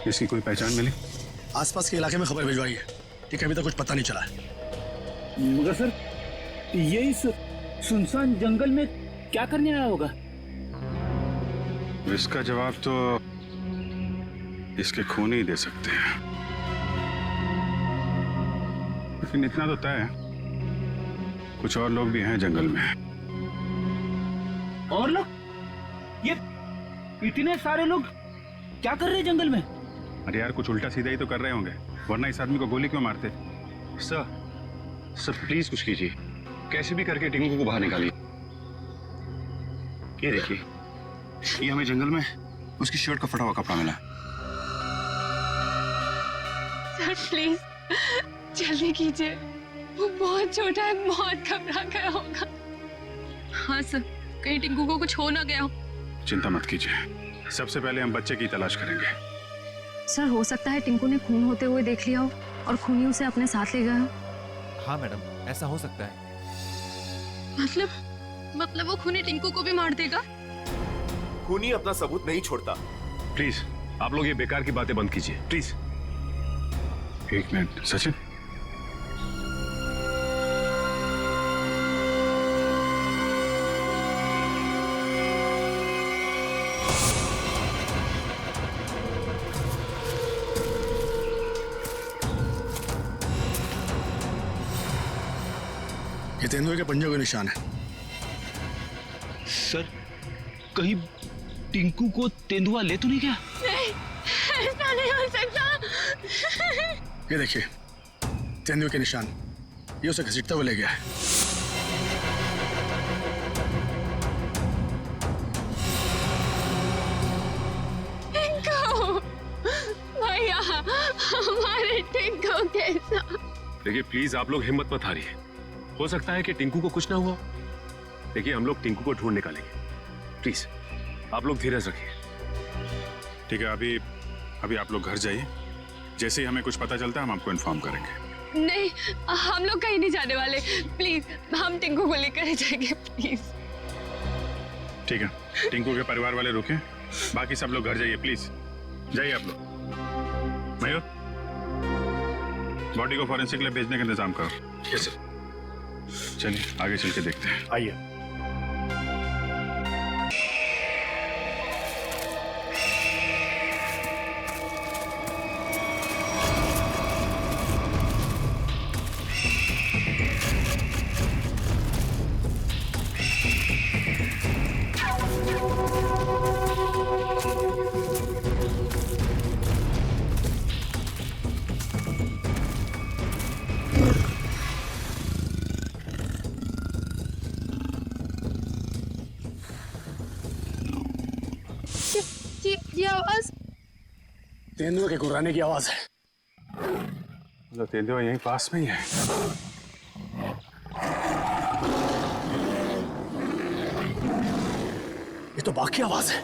इसकी कोई पहचान मिली? आसपास के इलाके में खबर भिजवाई है, ठीक है, अभी तक कुछ पता नहीं चला है। मगर सर, ये इस सुनसान जंगल में क्या करने आया होगा? इसका जवाब तो इसके खून ही दे सकते हैं। लेकिन इतना तो तय है, कुछ और लोग भी हैं जंगल में। और लोग? ये इतने सारे लोग क्या कर रहे हैं जंगल में? अरे यार, कुछ उल्टा सीधा ही तो कर रहे होंगे, वरना इस आदमी को गोली क्यों मारते? सर प्लीज कुछ कीजिए, कैसे भी करके टिंकू को बाहर निकालिए। ये देखिए, ये हमें जंगल में उसकी शर्ट का फटा हुआ कपड़ा मिला। सर प्लीज जल्दी कीजिए, वो बहुत छोटा है, बहुत घबरा गया होगा। हाँ सर, कहीं टिंकू को कुछ हो ना गया हो। चिंता मत कीजिए, सबसे पहले हम बच्चे की तलाश करेंगे। सर, हो सकता है टिंकू ने खून होते हुए देख लिया हो और खूनी उसे अपने साथ ले गया हो। हाँ मैडम, ऐसा हो सकता है। मतलब वो खूनी टिंकू को भी मार देगा? खूनी अपना सबूत नहीं छोड़ता। प्लीज आप लोग ये बेकार की बातें बंद कीजिए, प्लीज। एक मिनट सचिन, ये तेंदुए के पंजों के निशान है। सर, कहीं टिंकू को तेंदुआ ले तो नहीं गया? नहीं, ऐसा नहीं हो सकता। ये देखिए, तेंदुए के निशान, ये उसे घसीटता हुआ ले गया है। टिंकू, भैया, हमारे टिंकू कैसा? देखिए प्लीज आप लोग हिम्मत मत हारिए, हो सकता है कि टिंकू को कुछ ना हुआ। देखिए हम लोग टिंकू को ढूंढ निकालेंगे, प्लीज आप लोग धीरज रखिए। ठीक है, अभी आप लोग घर जाइए, जैसे ही हमें कुछ पता चलता है हम आपको इन्फॉर्म करेंगे। नहीं, हम लोग कहीं नहीं जाने वाले, प्लीज हम टिंकू को लेकर जाएंगे, प्लीज। ठीक है, टिंकू के परिवार वाले रुके, बाकी सब लोग घर जाइए, प्लीज जाइए आप लोग। मयूर, बॉडी को फॉरेंसिक लैब भेजने का इंतजाम करो। Yes sir. चलिए आगे चल के देखते हैं। आइए। ये आवाज तेंदुए के गुर्राने की आवाज है। तो तेंदुआ यहीं पास में ही है। ये तो बाघ की आवाज है।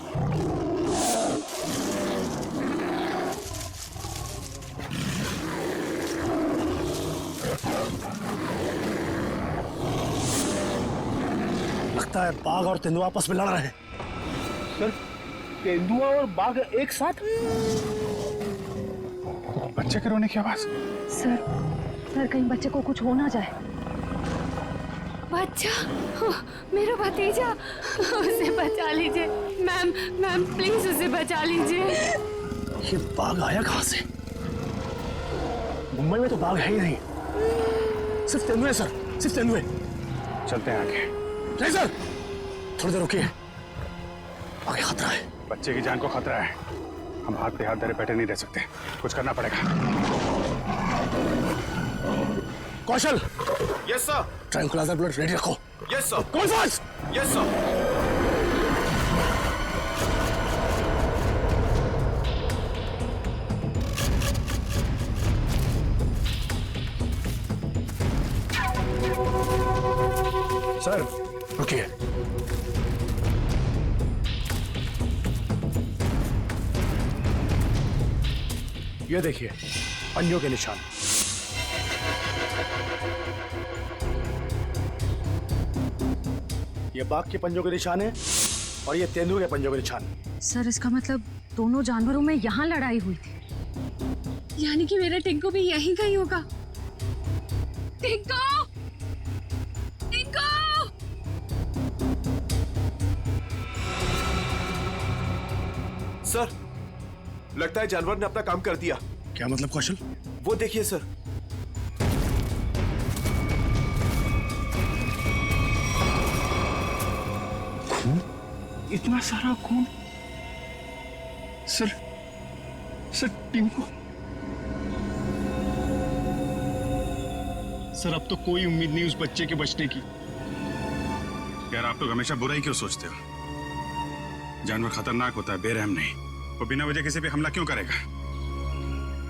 लगता है बाघ और तेंदुआ आपस में लड़ रहे हैं। सर, तेंदुआ और बाघ एक साथ? बच्चे के रोने की आवाज। सर कहीं बच्चे को कुछ हो ना जाए। बच्चा, मेरा भतीजा, उसे बचा लीजिए। मैम प्लीज उसे बचा लीजिए। ये बाघ आया कहां से? मुंबई में तो बाघ है ही नहीं, सिर्फ तेंदुए सर, सिर्फ तेंदुए। चलते हैं आगे। नहीं सर, थोड़ी देर रुकिए, आगे खतरा है। बच्चे की जान को खतरा है, हम हाथ पे हाथ धरे बैठे नहीं रह सकते, कुछ करना पड़ेगा। Kaushal, yes sir. Tranquilliser blood ready रखो। Yes sir. कौन फास्ट? Yes sir. सर रुकिए। ये देखिए पंजों के निशान। ये बाघ के पंजों के निशान है और ये तेंदुए के पंजों के निशान। सर, इसका मतलब दोनों जानवरों में यहाँ लड़ाई हुई थी। यानी कि मेरा टिंकू भी यहीं कहीं होगा। टिंकू! टिंकू! सर, लगता है जानवर ने अपना काम कर दिया। क्या मतलब कौशल? वो देखिए सर। इतना सारा खून। सर टिंकू। सर अब तो कोई उम्मीद नहीं उस बच्चे के बचने की। यार आप लोग हमेशा बुरा ही क्यों सोचते हो? जानवर खतरनाक होता है, बेरहम नहीं। वो बिना वजह किसी पे हमला क्यों करेगा?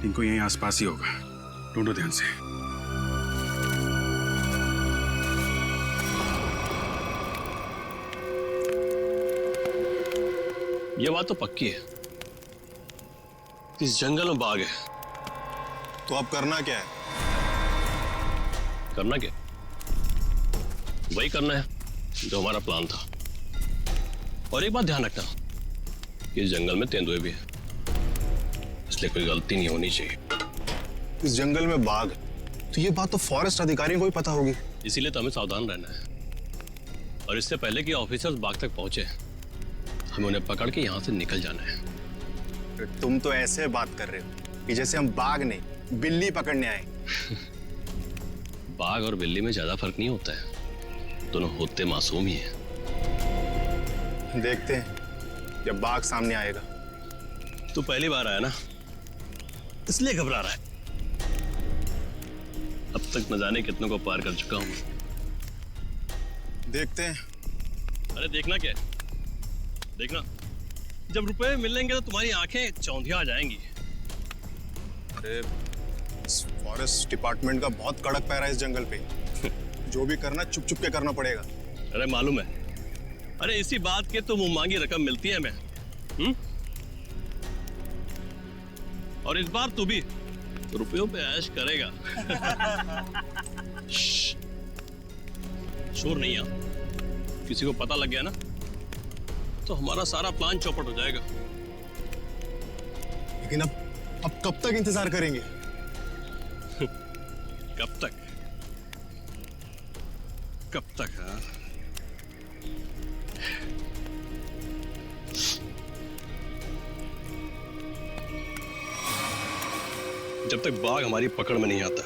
टिंकू यहीं आसपास ही होगा, ढूंढो ध्यान से। ये बात तो पक्की है, इस जंगल में बाघ है। तो अब करना क्या है? करना क्या? वही करना है जो हमारा प्लान था। और एक बात ध्यान रखना, इस जंगल में तेंदुए भी है, इसलिए कोई गलती नहीं होनी चाहिए। इस जंगल में बाघ, तो ये बात तो फॉरेस्ट अधिकारियों को भी पता होगी। इसीलिए तो हमें सावधान रहना है, और इससे पहले कि ऑफिसर्स बाघ तक पहुंचे हमें उन्हें पकड़ के यहां से निकल जाना है। तुम तो ऐसे बात कर रहे हो कि जैसे हम बाघ नहीं बिल्ली पकड़ने आए। बाघ और बिल्ली में ज्यादा फर्क नहीं होता है, दोनों होते मासूम ही हैं। देखते हैं जब बाघ सामने आएगा। तू पहली बार आया ना, इसलिए घबरा रहा है। अब तक न जाने कितनों को पार कर चुका हूं। देखते हैं। अरे देखना क्या है? देखना, जब रुपए मिलेंगे तो तुम्हारी आंखें चौंधिया आ जाएंगी। अरे फॉरेस्ट डिपार्टमेंट का बहुत कड़क पैरा है इस जंगल पे। जो भी करना चुप चुप के करना पड़ेगा। अरे मालूम है, अरे इसी बात के तो मुंह मांगी रकम मिलती है हमें। और इस बार तू भी रुपयों पे ऐश करेगा। शोर नहीं आ, किसी को पता लग गया ना तो हमारा सारा प्लान चौपट हो जाएगा। लेकिन अब कब तक इंतजार करेंगे? कब तक? कब तक? हाँ, जब तक बाघ हमारी पकड़ में नहीं आता।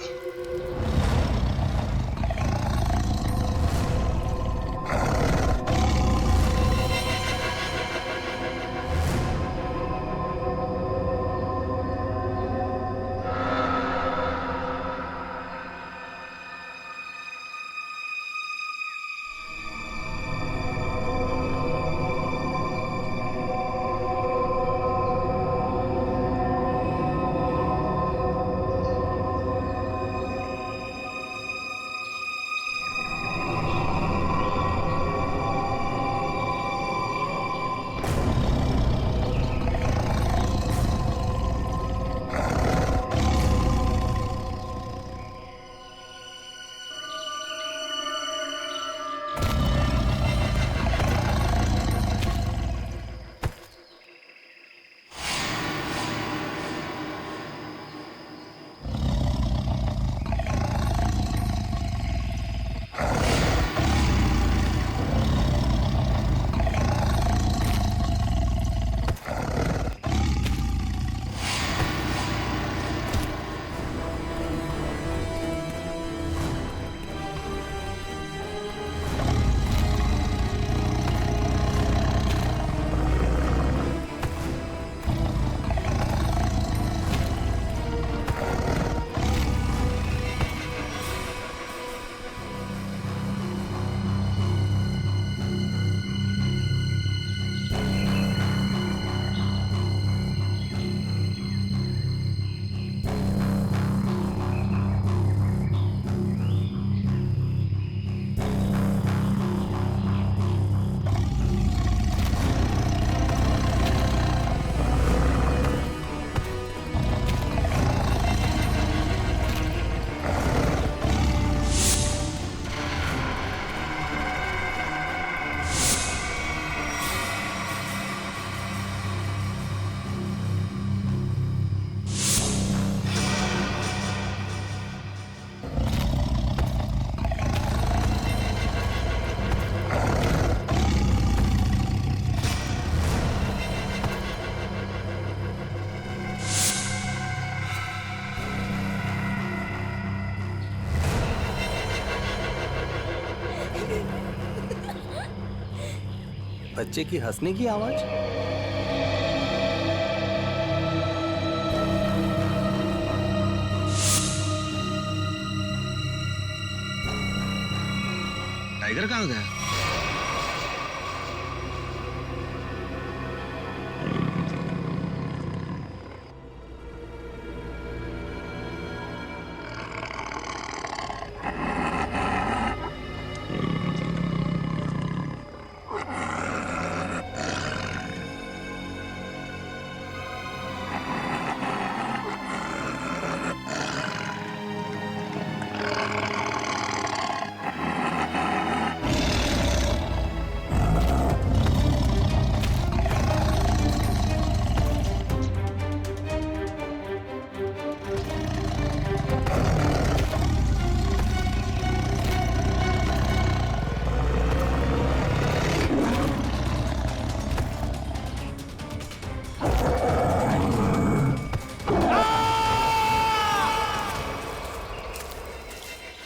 बच्चे की हंसने की आवाज। टाइगर कहाँ गया?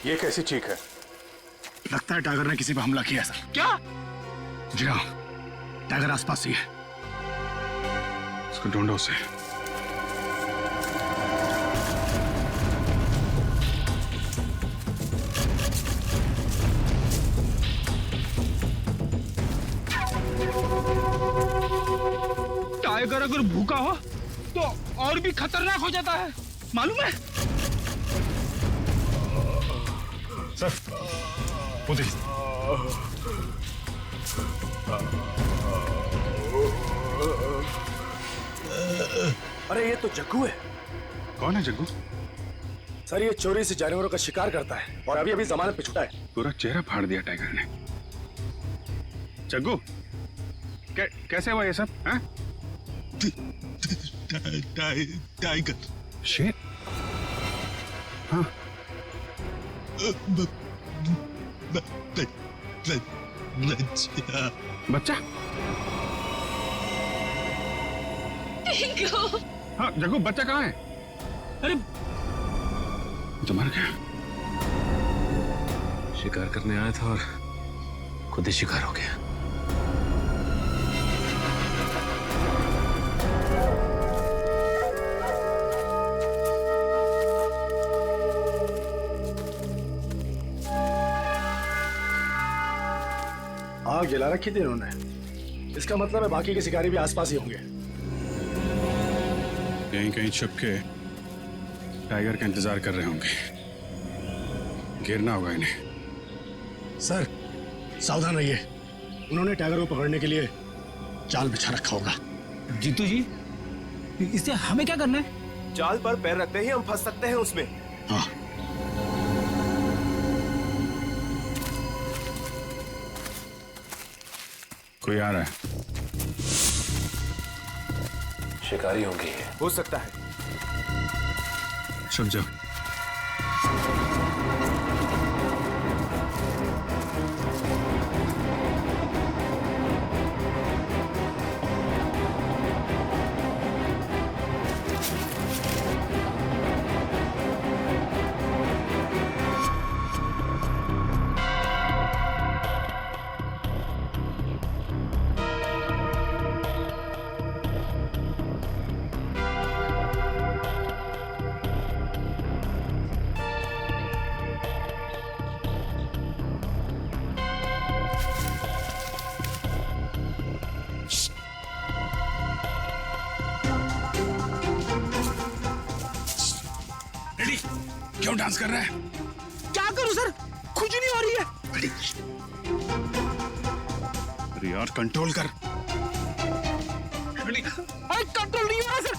ये कैसी चीख है? लगता है टाइगर ने किसी पर हमला किया सर। क्या? जी हाँ, टाइगर आसपास ही है। उसको ढूंढो उसे। टाइगर अगर भूखा हो तो और भी खतरनाक हो जाता है, मालूम है? सर वो देखिए। अरे ये तो जग्गू है। कौन है जग्गू? सर ये चोरी से जानवरों का शिकार करता है और अभी अभी जमानत पे छुटा है। पूरा चेहरा फाड़ दिया टाइगर ने। जग्गू कैसे हुआ ये सब? हैं? टाइगर शेर? हाँ। बच्चा? हाँ जग्गू, बच्चा कहाँ है? अरे तो मर गया। शिकार करने आया था और खुद ही शिकार हो गया। आग जला रखी थी इन्होंने। इसका मतलब है बाकी के शिकारी भी आसपास ही होंगे। कहीं कहीं छुप के टाइगर का इंतजार कर रहे होंगे। गिरना होगा इन्हें। सर सावधान रहिए, उन्होंने टाइगर को पकड़ने के लिए जाल बिछा रखा होगा। जीतू जी, इससे हमें क्या करना है? जाल पर पैर रखते ही हम फंस सकते हैं उसमें। हाँ कोई आ रहा है। शिकारी होंगे। हो सकता है। छुप जाओ। क्यों डांस कर रहा है? क्या करूं सर, खुजली हो रही है। अरे यार कंट्रोल कर। अरे कंट्रोल नहीं हो रहा सर।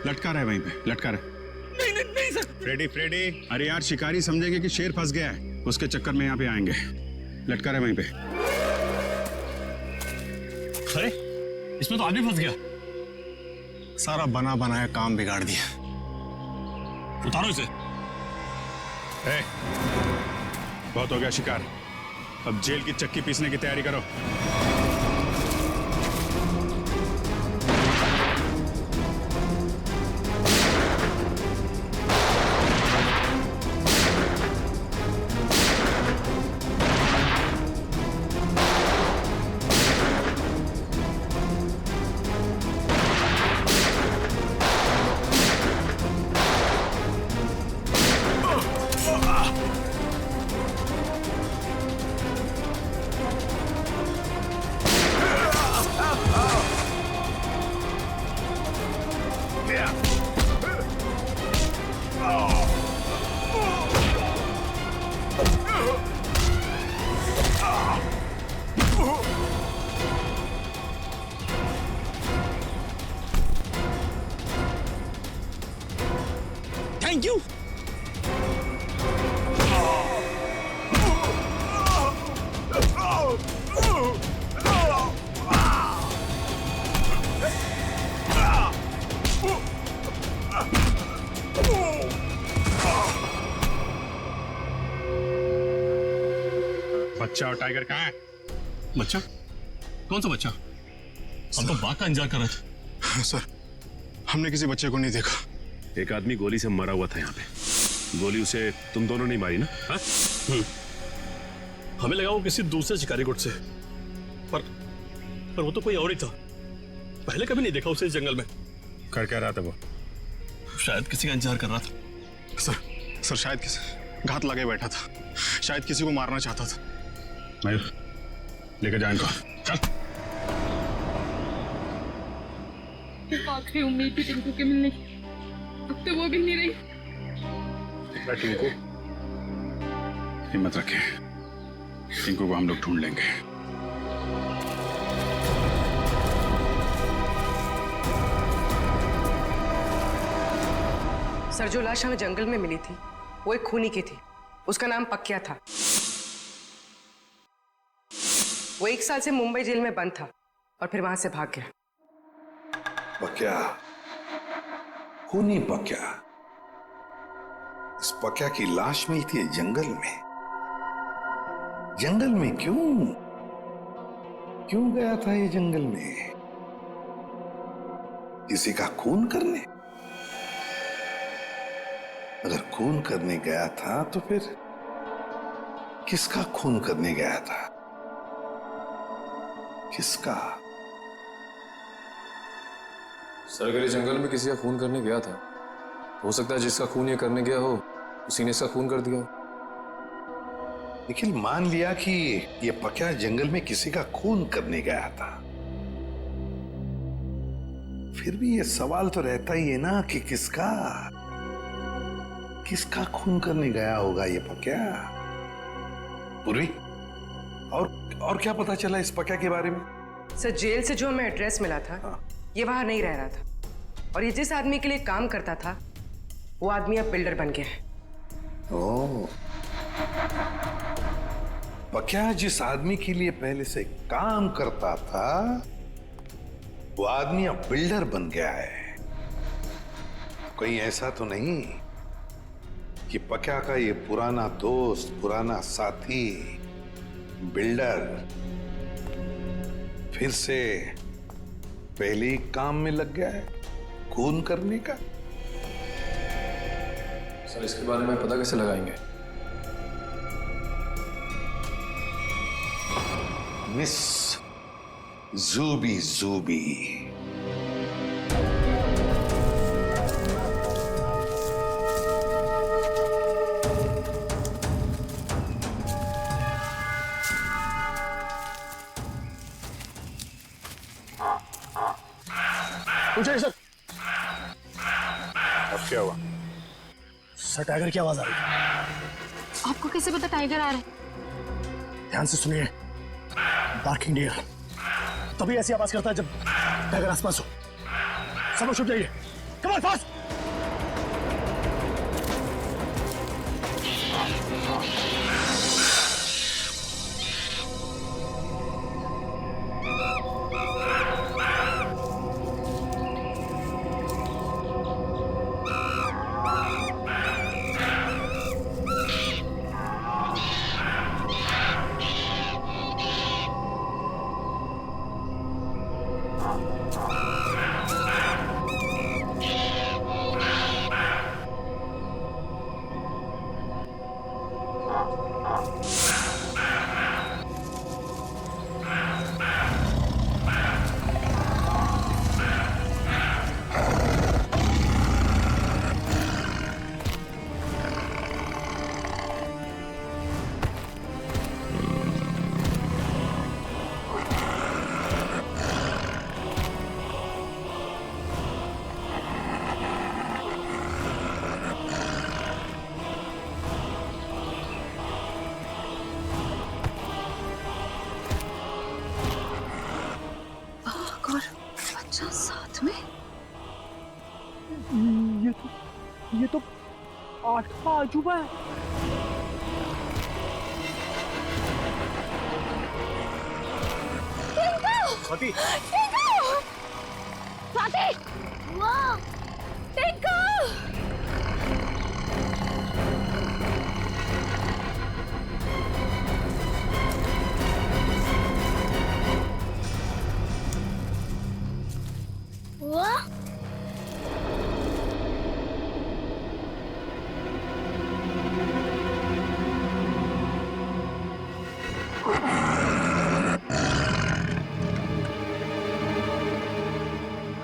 लटका रहा है वहीं पे, लटका रहा है। नहीं सर। फ्रेडी अरे यार शिकारी समझेंगे कि शेर फंस गया है, उसके चक्कर में यहाँ पे आएंगे। लटका रहा है वहीं पे। अरे इसमें तो आदमी फंस गया। सारा बना बनाया काम बिगाड़ दिया। उतारो इसे। ए, बहुत हो गया शिकार, अब जेल की चक्की पीसने की तैयारी करो। Thank you. बच्चा और टाइगर कहाँ है? बच्चा? कौन सा बच्चा? हम तो बाघ का इंतजार कर रहे थे। सर, हमने किसी बच्चे को नहीं देखा। एक आदमी गोली से मरा हुआ था यहाँ पे। गोली उसे तुम दोनों नहीं मारी ना? हाँ? हमें लगा वो किसी दूसरे शिकारी गुट से, पर वो तो कोई और ही था। पहले कभी नहीं देखा उसे इस जंगल में। कर क्या रहा था वो? शायद किसी का इंतजार कर रहा था। सर शायद किसी घात लगे बैठा था, शायद किसी को मारना चाहता था। मयूर, लेकर जा इनको। चल। आखिरी उम्मीद थी टिंकू के मिलने की, अब तो वो भी नहीं रही। टिंकू, हिम्मत रखे, टिंकू को हम लोग ढूंढ लेंगे। सर, जो लाश हमें जंगल में मिली थी वो एक खूनी की थी। उसका नाम पक्या था। वो 1 साल से मुंबई जेल में बंद था और फिर वहां से भाग गया। पक्या, खूनी पक्या। इस पक्या की लाश मिलती है जंगल में। जंगल में क्यों गया था ये जंगल में? किसी का खून करने? अगर खून करने गया था तो फिर किसका खून करने गया था? किसका? सर, अगर ये जंगल में किसी का खून करने गया था, हो सकता है जिसका खून ये करने गया हो उसी ने इसका खून कर दिया हो। निखिल, मान लिया कि ये पक्या जंगल में किसी का खून करने गया था, फिर भी ये सवाल तो रहता ही है ना कि किसका खून करने गया होगा ये पक्या? पूर्वी, और क्या पता चला इस पक्या के बारे में? सर, जेल से जो हमें एड्रेस मिला था, ये वहां नहीं रह रहा था और ये जिस आदमी के लिए काम करता था वो आदमी अब बिल्डर बन गया है। ओह, पक्या जिस आदमी के लिए पहले से काम करता था वो आदमी अब बिल्डर बन गया है। कहीं ऐसा तो नहीं कि पक्या का ये पुराना दोस्त, पुराना साथी बिल्डर फिर से पहले ही काम में लग गया है खून करने का? सर, इसके बारे में पता कैसे लगाएंगे? मिस जूबी पूछे सर। अब क्या हुआ? सर, टाइगर की आवाज आ रही है। आपको कैसे पता टाइगर आ रहा है? ध्यान से सुनिए। बार्किंग डियर तभी ऐसी आवाज करता है जब टाइगर आसपास हो। सब लोग छुप जाइए। Come on, fast. और बच्चा साथ में। ये तो आठवां अजूबा है। स्वाति, स्वाति, वाह, टिंकू। वाह,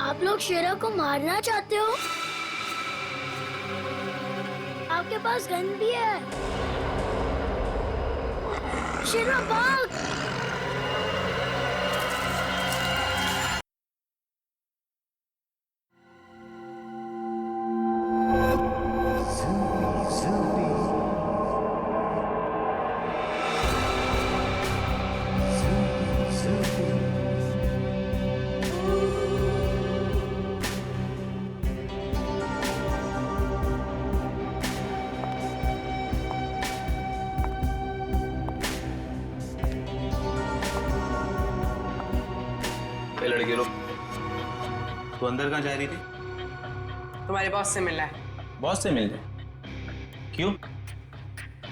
आप लोग शेरा को मारना चाहते हो? आपके पास गन भी है। शेरा भाग! लड़के लोग, तू अंदर कहाँ जा रही थी? तुम्हारे बॉस से मिलना है। बॉस से मिलने? क्यों?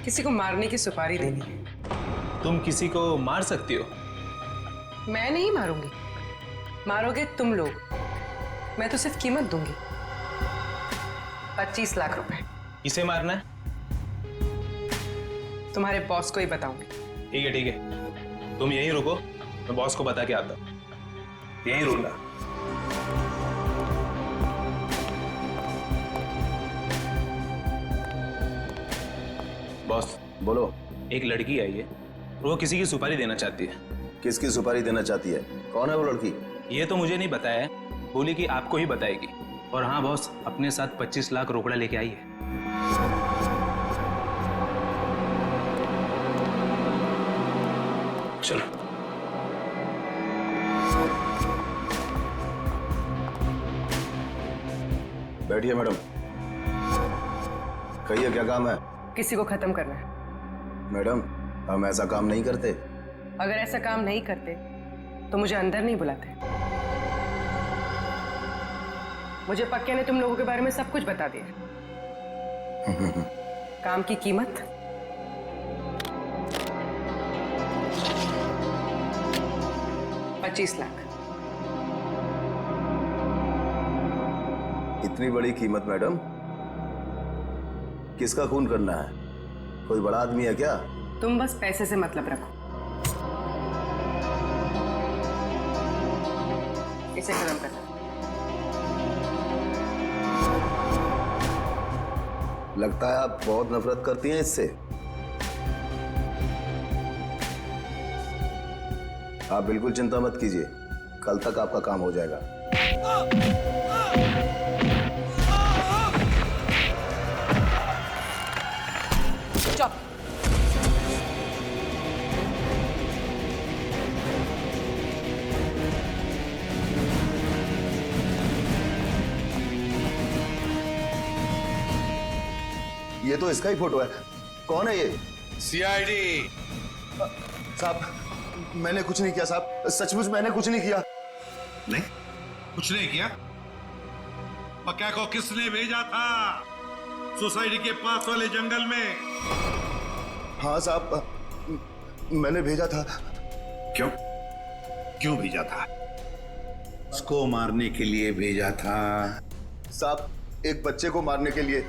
किसी को मारने की सुपारी देनी है। तुम किसी को मार सकती हो? मैं नहीं मारूंगी, मारोगे तुम लोग। मैं तो सिर्फ कीमत दूंगी, 25 लाख रुपए। किसे मारना है? तुम्हारे बॉस को ही बताऊंगी। ठीक है ठीक है, तुम यहीं रुको, मैं बॉस को बता के आता हूँ। यहीं रुकना। बॉस बोलो। एक लड़की आई है, वो किसी की सुपारी देना चाहती है। किसकी सुपारी देना चाहती है? कौन है वो लड़की? ये तो मुझे नहीं बताया है, बोली कि आपको ही बताएगी। और हाँ बॉस, अपने साथ 25 लाख रोकड़ा लेके आई है। चलो। बैठिए मैडम। कहिए क्या काम है? किसी को खत्म करना है। मैडम, हम ऐसा काम नहीं करते। अगर ऐसा काम नहीं करते तो मुझे अंदर नहीं बुलाते। मुझे पक्के ने तुम लोगों के बारे में सब कुछ बता दिया। काम की कीमत 25 लाख। इतनी बड़ी कीमत मैडम? किसका खून करना है? कोई बड़ा आदमी है क्या? तुम बस पैसे से मतलब रखो। इसे खत्म करना। लगता है आप बहुत नफरत करती हैं इससे। आप बिल्कुल चिंता मत कीजिए, कल तक आपका काम हो जाएगा। चुप। ये तो इसका ही फोटो है। कौन है ये? सीआईडी। साहब, मैंने कुछ नहीं किया साहब, सचमुच मैंने कुछ नहीं किया। नहीं, कुछ नहीं किया? पक्का को किसने भेजा था सोसाइटी के पास वाले जंगल में? हाँ साहब, मैंने भेजा था। क्यों? क्यों भेजा था? उसको मारने के लिए भेजा था? साहब, एक बच्चे को मारने के लिए।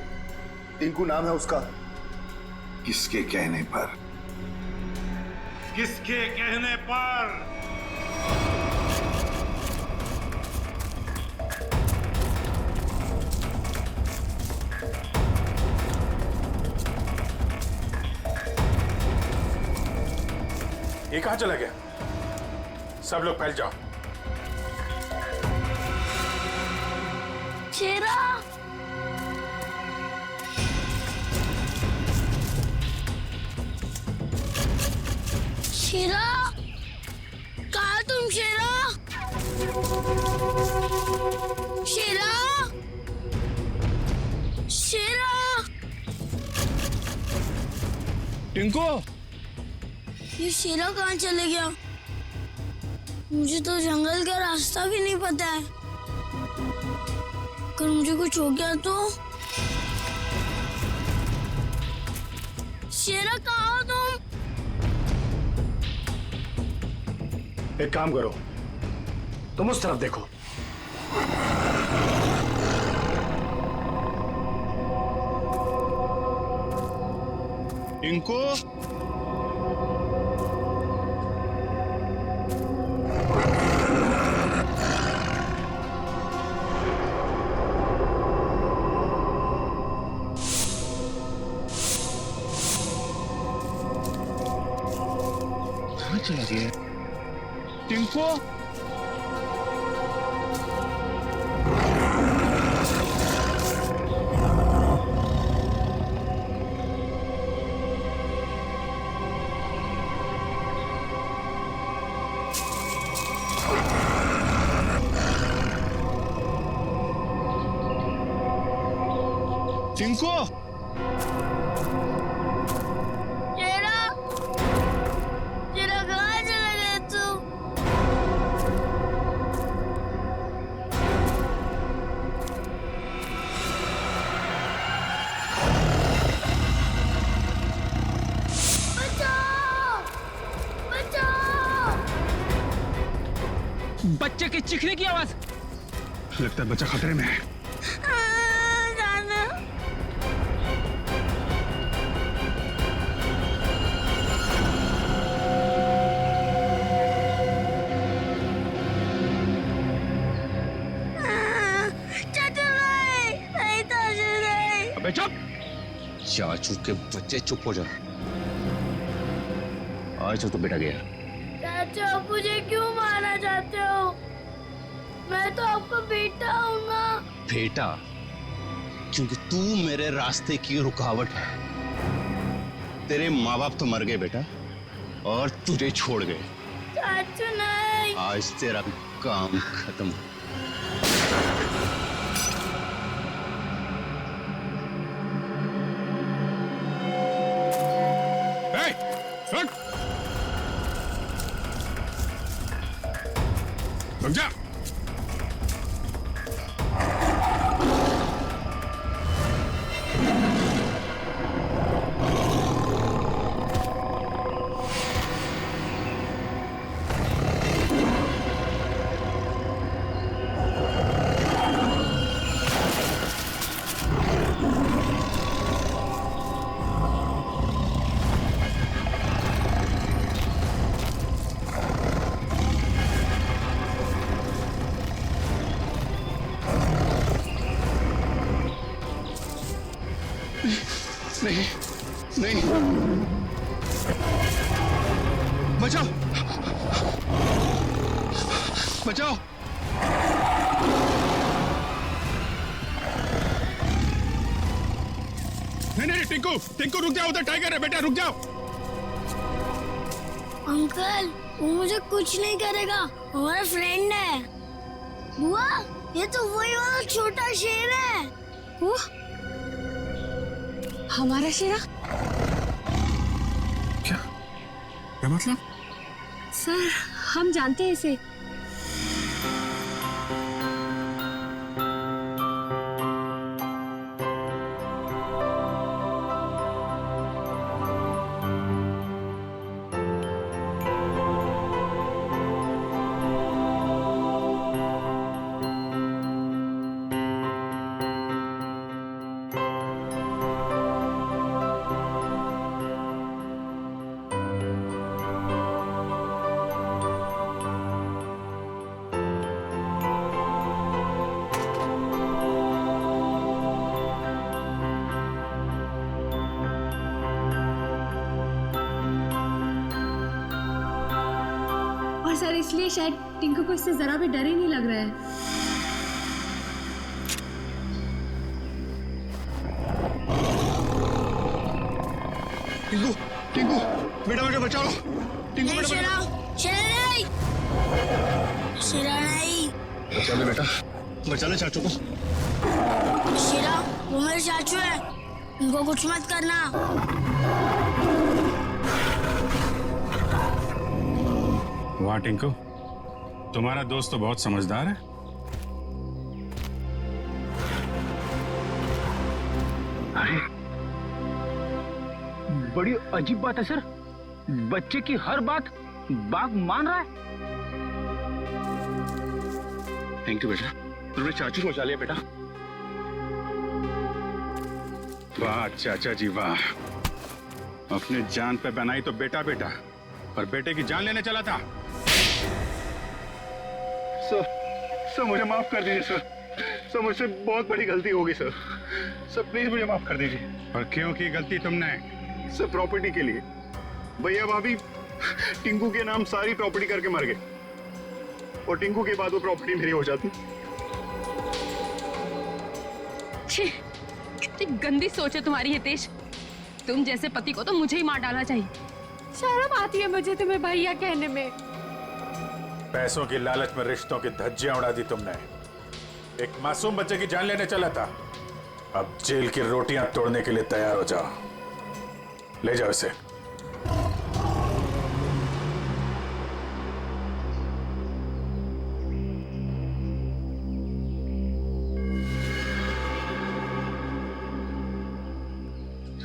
टिंकू नाम है उसका। किसके कहने पर? किसके कहने पर? ये कहां चला गया? सब लोग फैल जाओ। शेरा, शेरा, कहा तुम? शेरा, शेरा, शेरा। टिंकू, ये शेरा कहाँ चले गया? मुझे तो जंगल का रास्ता भी नहीं पता है। अगर मुझे कुछ हो गया तो? शेरा कहाँ हो तुम? एक काम करो, तुम उस तरफ देखो। टिंकू, चला गया टिंकू। टिंकू, शेरा, शेरा कहाँ चला गया तू? बचाओ! बचाओ! बच्चे के चीखने की आवाज। लगता है बच्चा खतरे में है। दादा, अबे चुप! चाचू के बच्चे, चुप हो जा। आज तो बेटा गया। चाचा, आप मुझे क्यों मारना चाहते हो? मैं तो आपका बेटा हूँ ना। बेटा? क्योंकि तू मेरे रास्ते की रुकावट है। तेरे माँ बाप तो मर गए बेटा, और तुझे छोड़ गए। चाचू नहीं। आज तेरा काम खत्म। रुक! रुक जा! नहीं, नहीं, बचाओ, बचाओ। नहीं, टिंकू, टिंकू रुक जाओ, उधर टाइगर है बेटा, रुक जाओ। अंकल, वो मुझे कुछ नहीं करेगा, हमारा फ्रेंड है। बुआ, ये तो वही वाला छोटा शेर है। वो हमारा शेरा? क्या मतलब? सर, हम जानते हैं इसे। इसलिए शायद टिंकू को इससे जरा भी डर ही नहीं लग रहा है। टिंकू, टिंकू, बेटा बेटा बचाओ। टिंकू बेटा शेरा, शेरा नहीं, शेरा नहीं। बचा ले बेटा, बचा ले चाचू को। शेरा, वो मेरे चाचू है, उनको कुछ मत करना। वाह टिंकू, तुम्हारा दोस्त तो बहुत समझदार है। अरे बड़ी अजीब बात है सर, बच्चे की हर बात बाघ मान रहा है। थैंक यू बेटा, तुमने चाचू को बचा लिया बेटा। वाह चाचा जी वाह, अपने जान पे बनाई तो बेटा बेटा, पर बेटे की जान लेने चला था। सर मुझे माफ कर दीजिए सर मुझसे बहुत बड़ी गलती होगी सर प्लीज मुझे माफ कर दीजिए। और क्यों की गलती तुमने? सर प्रॉपर्टी के लिए। भैया भाभी टिंकू के नाम सारी प्रॉपर्टी करके मर गए और टिंकू के बाद वो प्रॉपर्टी मेरी हो जाती। छी, कितनी गंदी सोच है तुम्हारी हितेश। तुम जैसे पति को तो मुझे ही मार डालना चाहिए। शर्म आती है मुझे तुम्हें भैया कहने में। पैसों की लालच में रिश्तों की धज्जियां उड़ा दी तुमने। एक मासूम बच्चे की जान लेने चला था, अब जेल की रोटियां तोड़ने के लिए तैयार हो जाओ। ले जाओ इसे।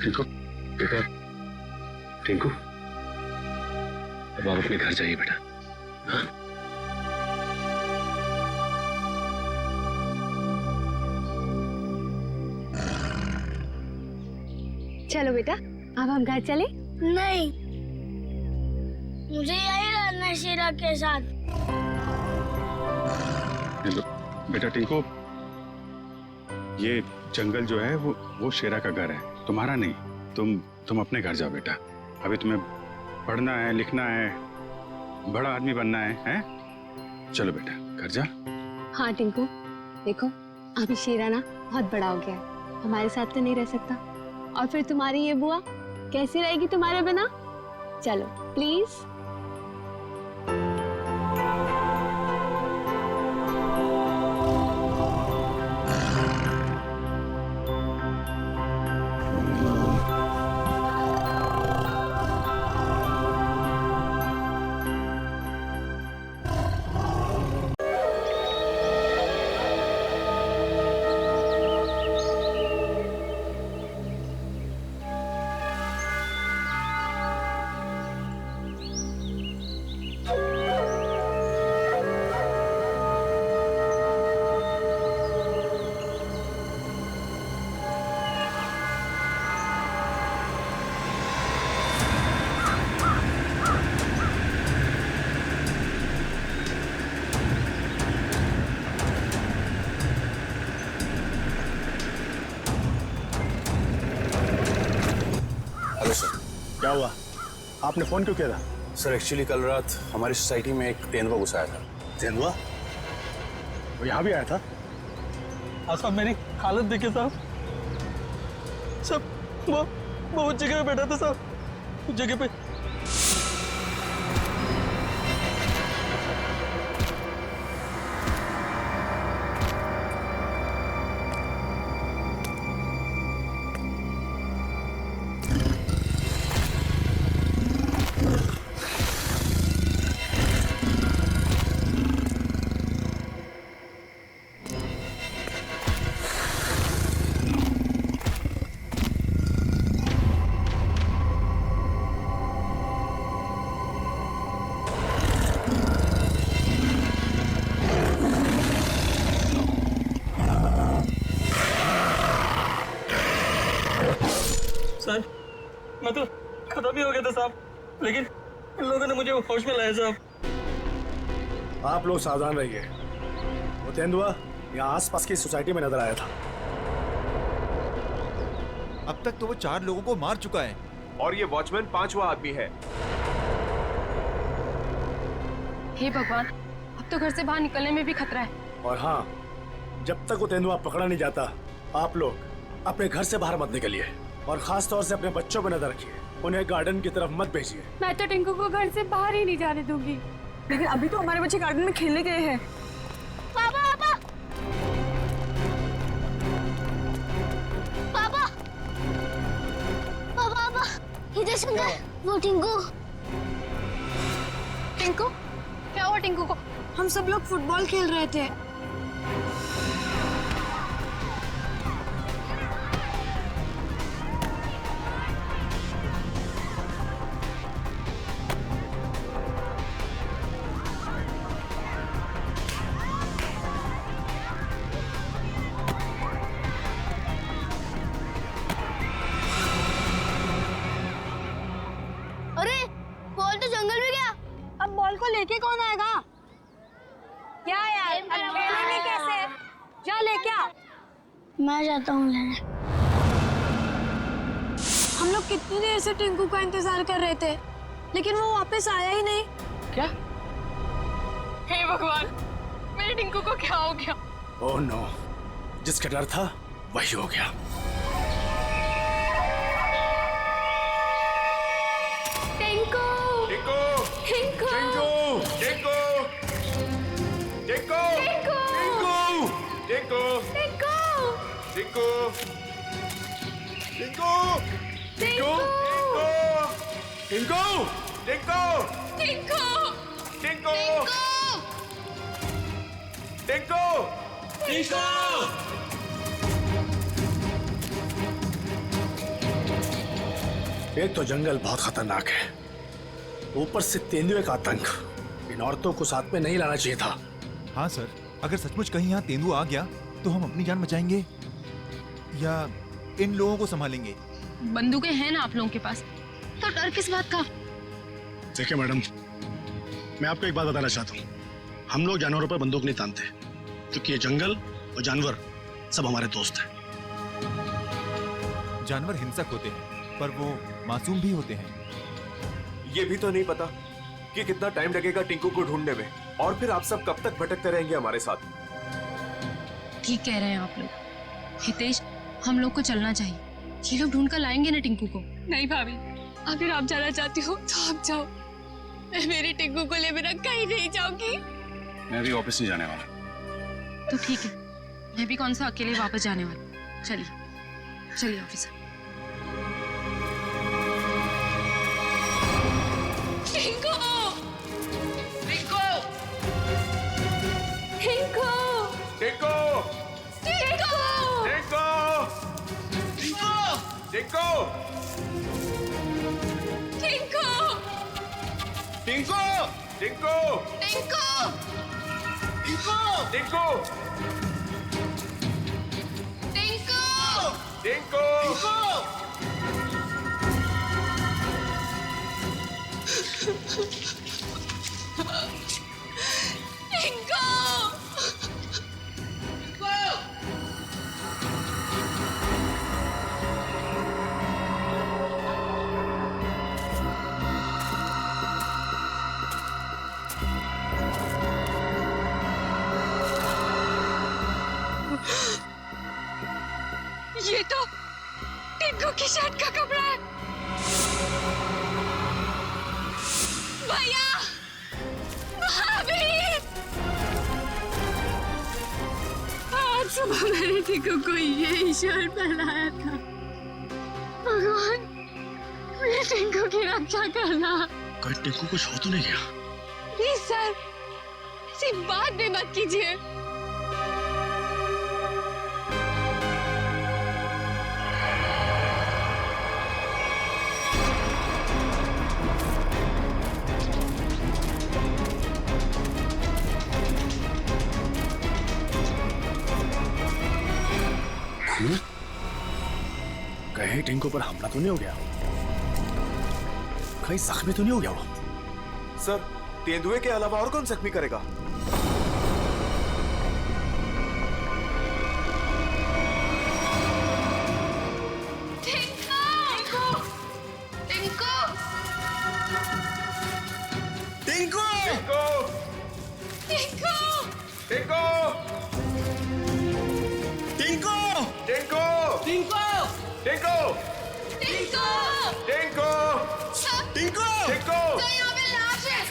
टिंकू बेटा, टिंकू अब आप अपने घर जाइए बेटा। हाँ? चलो बेटा, अब हम घर चले। नहीं, मुझे यही रहना है शेरा के साथ। बेटा टिंकू, ये जंगल जो है वो शेरा का घर है, तुम्हारा नहीं। तुम अपने घर जाओ बेटा। अभी तुम्हें पढ़ना है, लिखना है, बड़ा आदमी बनना है, हैं? चलो बेटा घर जा। हाँ टिंकू, देखो अभी शेरा ना बहुत बड़ा हो गया है, हमारे साथ तो नहीं रह सकता। और फिर तुम्हारी ये बुआ कैसी रहेगी तुम्हारे बिना? चलो प्लीज। क्या हुआ? आपने फोन क्यों किया था? सर एक्चुअली कल रात हमारी सोसाइटी में एक तेंदुआ घुस आया था। तेंदुआ? वो यहाँ भी आया था? हाँ साहब, मेरी हालत देखिए साहब। वो उस जगह पे बैठा था साहब, उस जगह पे। सर मैं तो खत्म ही हो गया था साहब, लेकिन इन लोगों ने मुझे होश में लाया साहब। आप लोग सावधान रहिए। वो तेंदुआ यहाँ आसपास की सोसाइटी में नजर आया था। अब तक तो वो 4 लोगों को मार चुका है और ये वॉचमैन 5वां आदमी है। हे भगवान, अब तो घर से बाहर निकलने में भी खतरा है। और हाँ, जब तक वो तेंदुआ पकड़ा नहीं जाता, आप लोग अपने घर से बाहर मत निकलिए और खास तौर से अपने बच्चों पर नजर रखिए। उन्हें गार्डन की तरफ मत भेजिए। मैं तो टिंकू को घर से बाहर ही नहीं जाने दूंगी। लेकिन अभी तो हमारे बच्चे गार्डन में खेलने गए हैं। पापा पापा पापा पापा पापा इधर सुनो, वो टिंकू। टिंकू, क्या हुआ टिंकू को? हम सब लोग फुटबॉल खेल रहे थे। अरे बॉल तो जंगल में गया। अब बॉल को लेके कौन आएगा? क्या यार, अब खेलेंगे कैसे? जा लेके आ। मैं जाता हूँ लेने। हम लोग कितनी देर से टिंकू का इंतजार कर रहे थे, लेकिन वो वापस आया ही नहीं। क्या? हे भगवान, मेरे टिंकू को क्या हो गया? ओह नो, जिसका डर था वही हो गया। टिंकू, टिंकू, टिंकू, टिंकू, टिंकू, टिंकू, टिंकू, टिंकू, टिंकू, टिंकू, टिंकू, टिंकू, टिंकू, टिंकू, टिंकू, टिंकू। एक तो जंगल बहुत खतरनाक है, ऊपर से तेंदुए का आतंक। इन औरतों को साथ में नहीं लाना चाहिए था। हाँ सर, अगर सचमुच कहीं यहाँ तेंदुआ आ गया तो हम अपनी जान बचाएंगे या इन लोगों को संभालेंगे? बंदूकें हैं ना आप लोगों के पास, तो डर किस बात का? देखिए मैडम, मैं आपको एक बात बताना चाहता हूँ। हम लोग जानवरों पर बंदूक नहीं तानते, क्योंकि ये जंगल और जानवर सब हमारे दोस्त हैं। जानवर हिंसक होते हैं, पर वो मासूम भी होते हैं। ये भी तो नहीं पता कि कितना टाइम लगेगा टिंकू को ढूंढने में, और फिर आप सब कब तक भटकते रहेंगे हमारे साथ। ठीक कह रहे हैं आप लोग। हितेश, हम लोग को चलना चाहिए। ये लोग ढूंढ कर लाएंगे ना टिंकू को। नहीं भाभी, अगर आप जाना चाहती हो तो आप जाओ। मैं मेरी टिंकू को ले बिना कहीं नहीं जाऊंगी। मैं भी ऑफिस नहीं जाने वाला। तो ठीक है, मैं भी कौन सा अकेले वापस जाने वाली। चलिए चलिए ऑफिस। टिंकू, टिंकू, टिंकू, टिंकू, टिंकू, टिंकू, टिंकू, टिंकू, टिंकू, टिंकू, टिंकू, टिंकू, टिंकू, टिंकू, ये तो टिंकू की शर्ट का कपड़ा है। भैया, भाभी, आज सुबह मैंने टिंकू को यही शर्ट पहनाया था। भगवान, मेरे टिंकू की रक्षा करना। कहीं टिंकू कुछ हो तो नहीं गया? प्लीज सर, ऐसी बात भी मत कीजिए। कहीं टिंकू पर हमला तो नहीं हो गया? कहीं जख्मी तो नहीं हो गया वो? सर, तेंदुए के अलावा और कौन जख्मी करेगा? टिंकू, टिंकू, टिंकू, टिंकू टिंकू टिंकू टिंकू टिंकू टिंकू टिंकू टिंकू टिंकू यहाँ पे लाश है।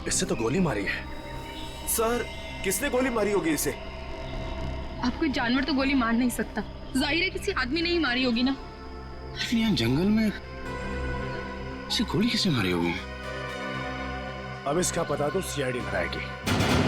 इससे तो गोली मारी है। सर किसने गोली मारी होगी इसे? आप कोई जानवर तो गोली मार नहीं सकता, जाहिर है किसी आदमी ने ही मारी होगी ना। लेकिन यहाँ जंगल में इसे गोली किसने मारी होगी? अब इसका पता तो सीआईडी लगाएगी।